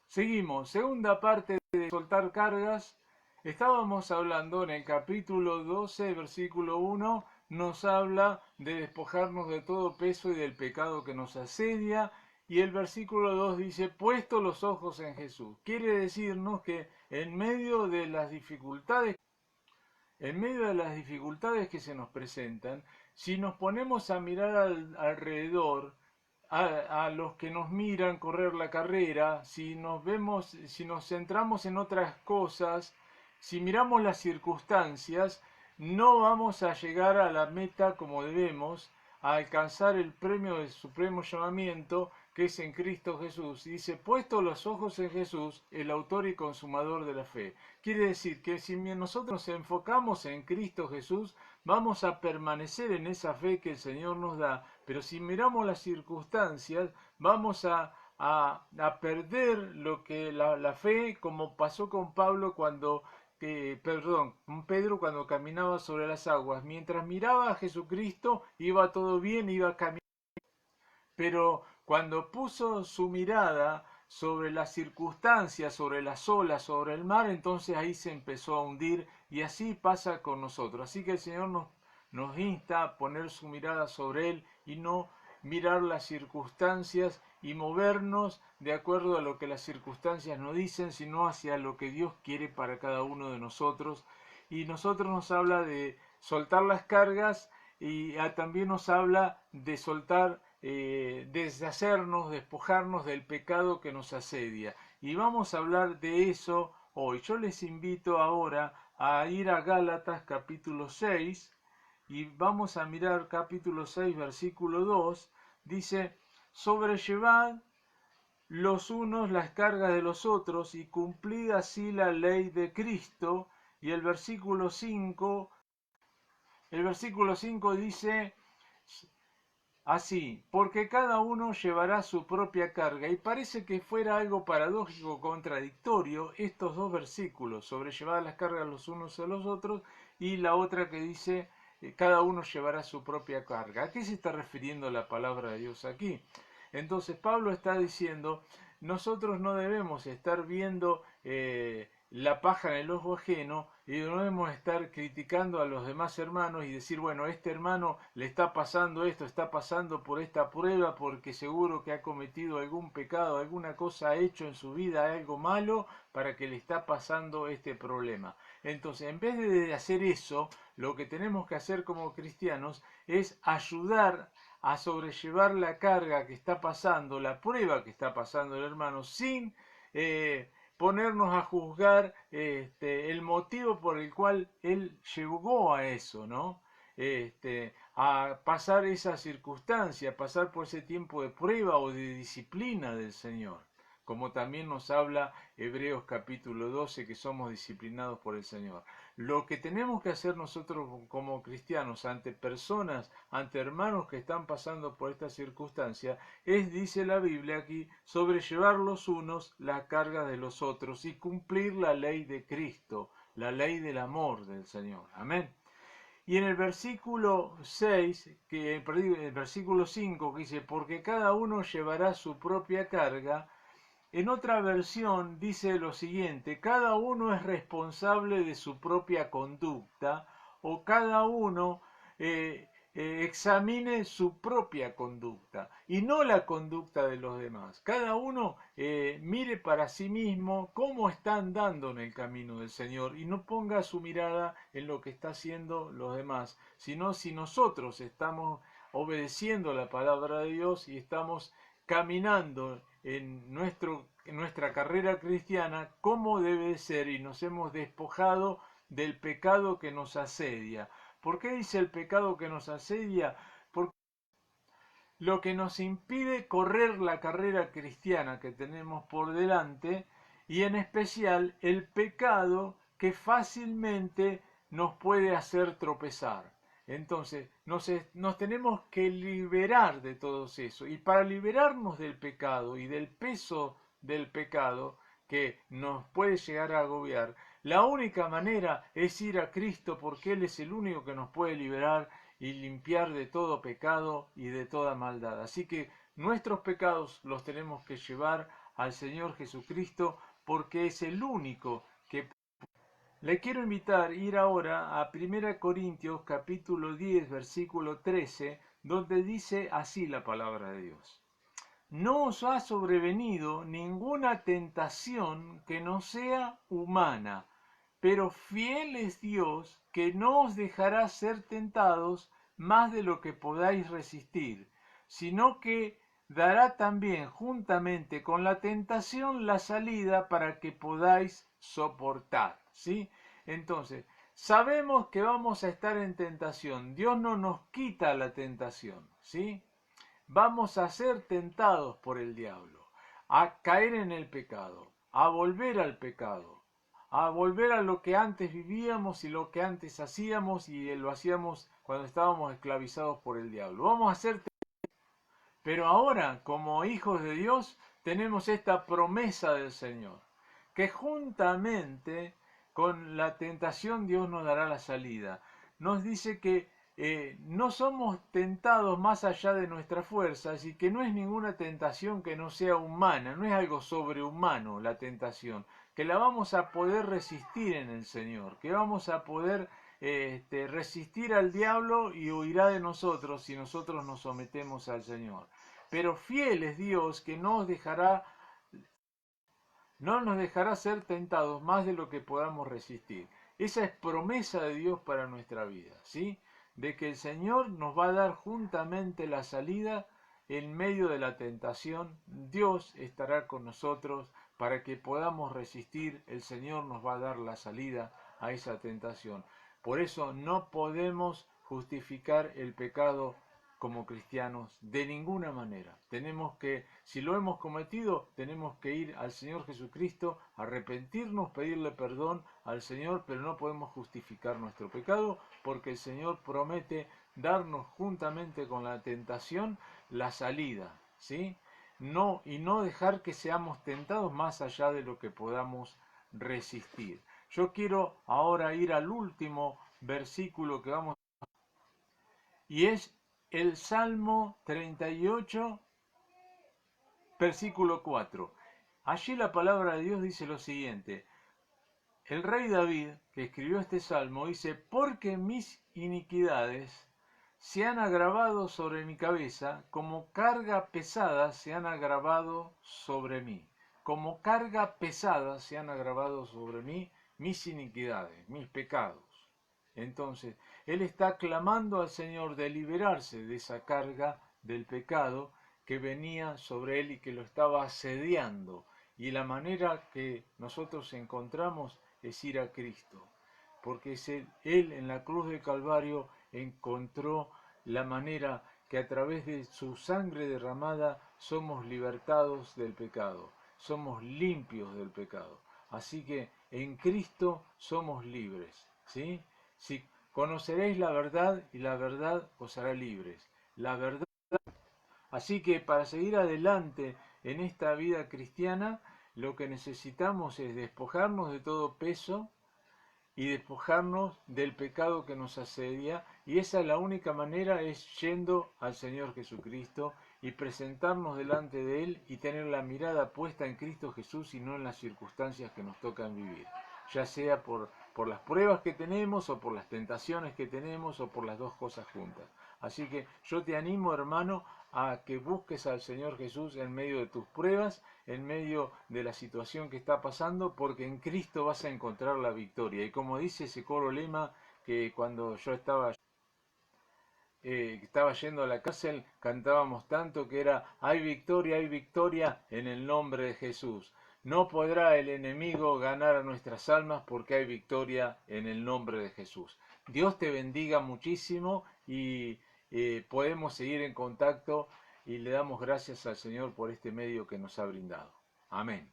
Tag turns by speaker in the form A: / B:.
A: Seguimos, segunda parte de soltar cargas. Estábamos hablando en el capítulo 12, versículo 1, nos habla de despojarnos de todo peso y del pecado que nos asedia. Y el versículo 2 dice, puesto los ojos en Jesús. Quiere decirnos que en medio de las dificultades que se nos presentan, si nos ponemos a mirar alrededor, a los que nos miran correr la carrera, si nos centramos en otras cosas, si miramos las circunstancias, no vamos a llegar a la meta como debemos, a alcanzar el premio del supremo llamamiento que es en Cristo Jesús. Y dice, puesto los ojos en Jesús, el autor y consumador de la fe. Quiere decir que si nosotros nos enfocamos en Cristo Jesús, vamos a permanecer en esa fe que el Señor nos da, pero si miramos las circunstancias, vamos a perder lo que la fe, como pasó con Pablo cuando, con Pedro cuando caminaba sobre las aguas. Mientras miraba a Jesucristo, iba todo bien, iba caminando. Pero cuando puso su mirada sobre las circunstancias, sobre las olas, sobre el mar, entonces ahí se empezó a hundir y así pasa con nosotros. Así que el Señor nos insta a poner su mirada sobre Él y no mirar las circunstancias y movernos de acuerdo a lo que las circunstancias nos dicen, sino hacia lo que Dios quiere para cada uno de nosotros. Y nosotros nos habla de soltar las cargas y también nos habla de soltar, deshacernos, despojarnos del pecado que nos asedia. Y vamos a hablar de eso hoy. Yo les invito ahora a ir a Gálatas capítulo 6 y vamos a mirar capítulo 6 versículo 2. Dice, sobrellevad los unos las cargas de los otros y cumplid así la ley de Cristo. Y el versículo 5 dice así, porque cada uno llevará su propia carga. Y parece que fuera algo paradójico, contradictorio, estos dos versículos, sobrellevar las cargas los unos a los otros, y la otra que dice, cada uno llevará su propia carga. ¿A qué se está refiriendo la palabra de Dios aquí? Entonces Pablo está diciendo, nosotros no debemos estar viendo la paja en el ojo ajeno y no debemos estar criticando a los demás hermanos y decir, bueno, este hermano le está pasando esto, está pasando por esta prueba porque seguro que ha cometido algún pecado, alguna cosa ha hecho en su vida, algo malo para que le está pasando este problema. Entonces, en vez de hacer eso, lo que tenemos que hacer como cristianos es ayudar a sobrellevar la carga que está pasando, la prueba que está pasando el hermano, sin ponernos a juzgar el motivo por el cual él llegó a eso, ¿no? A pasar esa circunstancia, pasar por ese tiempo de prueba o de disciplina del Señor, como también nos habla Hebreos capítulo 12, que somos disciplinados por el Señor. Lo que tenemos que hacer nosotros como cristianos ante personas, ante hermanos que están pasando por esta circunstancia, es, dice la Biblia aquí, sobrellevar los unos la carga de los otros y cumplir la ley de Cristo, la ley del amor del Señor. Amén. Y en el versículo 6, el versículo 5, que dice, porque cada uno llevará su propia carga, en otra versión dice lo siguiente, cada uno es responsable de su propia conducta o cada uno examine su propia conducta y no la conducta de los demás. Cada uno mire para sí mismo cómo está andando en el camino del Señor y no ponga su mirada en lo que está haciendo los demás, sino si nosotros estamos obedeciendo la palabra de Dios y estamos caminando en nuestra carrera cristiana como debe ser y nos hemos despojado del pecado que nos asedia. ¿Por qué dice el pecado que nos asedia? Porque lo que nos impide correr la carrera cristiana que tenemos por delante y en especial el pecado que fácilmente nos puede hacer tropezar. Entonces, nos tenemos que liberar de todo eso. Y para liberarnos del pecado y del peso del pecado que nos puede llegar a agobiar, la única manera es ir a Cristo porque Él es el único que nos puede liberar y limpiar de todo pecado y de toda maldad. Así que nuestros pecados los tenemos que llevar al Señor Jesucristo, porque es el único que... Le quiero invitar a ir ahora a 1 Corintios capítulo 10, versículo 13, donde dice así la palabra de Dios. No os ha sobrevenido ninguna tentación que no sea humana, pero fiel es Dios, que no os dejará ser tentados más de lo que podáis resistir, sino que dará también juntamente con la tentación la salida para que podáis soportar. ¿Sí? Entonces, sabemos que vamos a estar en tentación. Dios no nos quita la tentación. ¿Sí? Vamos a ser tentados por el diablo, a caer en el pecado, a volver al pecado, a volver a lo que antes vivíamos y lo que antes hacíamos y lo hacíamos cuando estábamos esclavizados por el diablo. Vamos a ser, pero ahora, como hijos de Dios, tenemos esta promesa del Señor, que juntamente con la tentación Dios nos dará la salida. Nos dice que no somos tentados más allá de nuestras fuerzas y que no es ninguna tentación que no sea humana, no es algo sobrehumano la tentación, que la vamos a poder resistir en el Señor, que vamos a poder resistir al diablo y huirá de nosotros si nosotros nos sometemos al Señor. Pero fiel es Dios que no nos dejará ser tentados más de lo que podamos resistir. Esa es promesa de Dios para nuestra vida, ¿sí? De que el Señor nos va a dar juntamente la salida en medio de la tentación. Dios estará con nosotros para que podamos resistir. El Señor nos va a dar la salida a esa tentación. Por eso no podemos justificar el pecado como cristianos de ninguna manera. Tenemos que, si lo hemos cometido, tenemos que ir al Señor Jesucristo, arrepentirnos, pedirle perdón al Señor, pero no podemos justificar nuestro pecado porque el Señor promete darnos juntamente con la tentación la salida, ¿sí? No, y no dejar que seamos tentados más allá de lo que podamos resistir. Yo quiero ahora ir al último versículo que vamos a... Y es el Salmo 38, versículo 4. Allí la palabra de Dios dice lo siguiente. El rey David, que escribió este salmo, dice, porque mis iniquidades se han agravado sobre mi cabeza, como carga pesada se han agravado sobre mí. Como carga pesada se han agravado sobre mí mis iniquidades, mis pecados. Entonces, él está clamando al Señor de liberarse de esa carga del pecado que venía sobre él y que lo estaba asediando. Y la manera que nosotros encontramos es ir a Cristo, porque él en la cruz del Calvario encontró la manera que a través de su sangre derramada somos libertados del pecado, somos limpios del pecado. Así que en Cristo somos libres, ¿sí? Si conoceréis la verdad y la verdad os hará libres. La verdad. Así que para seguir adelante en esta vida cristiana, lo que necesitamos es despojarnos de todo peso y despojarnos del pecado que nos asedia, y esa es la única manera, es yendo al Señor Jesucristo y presentarnos delante de Él y tener la mirada puesta en Cristo Jesús y no en las circunstancias que nos tocan vivir, ya sea por las pruebas que tenemos o por las tentaciones que tenemos o por las dos cosas juntas. Así que yo te animo, hermano, a que busques al Señor Jesús en medio de tus pruebas, en medio de la situación que está pasando, porque en Cristo vas a encontrar la victoria. Y como dice ese coro lema que cuando yo estaba yendo a la cárcel, cantábamos tanto que era, hay victoria en el nombre de Jesús. No podrá el enemigo ganar a nuestras almas porque hay victoria en el nombre de Jesús. Dios te bendiga muchísimo y podemos seguir en contacto y le damos gracias al Señor por este medio que nos ha brindado. Amén.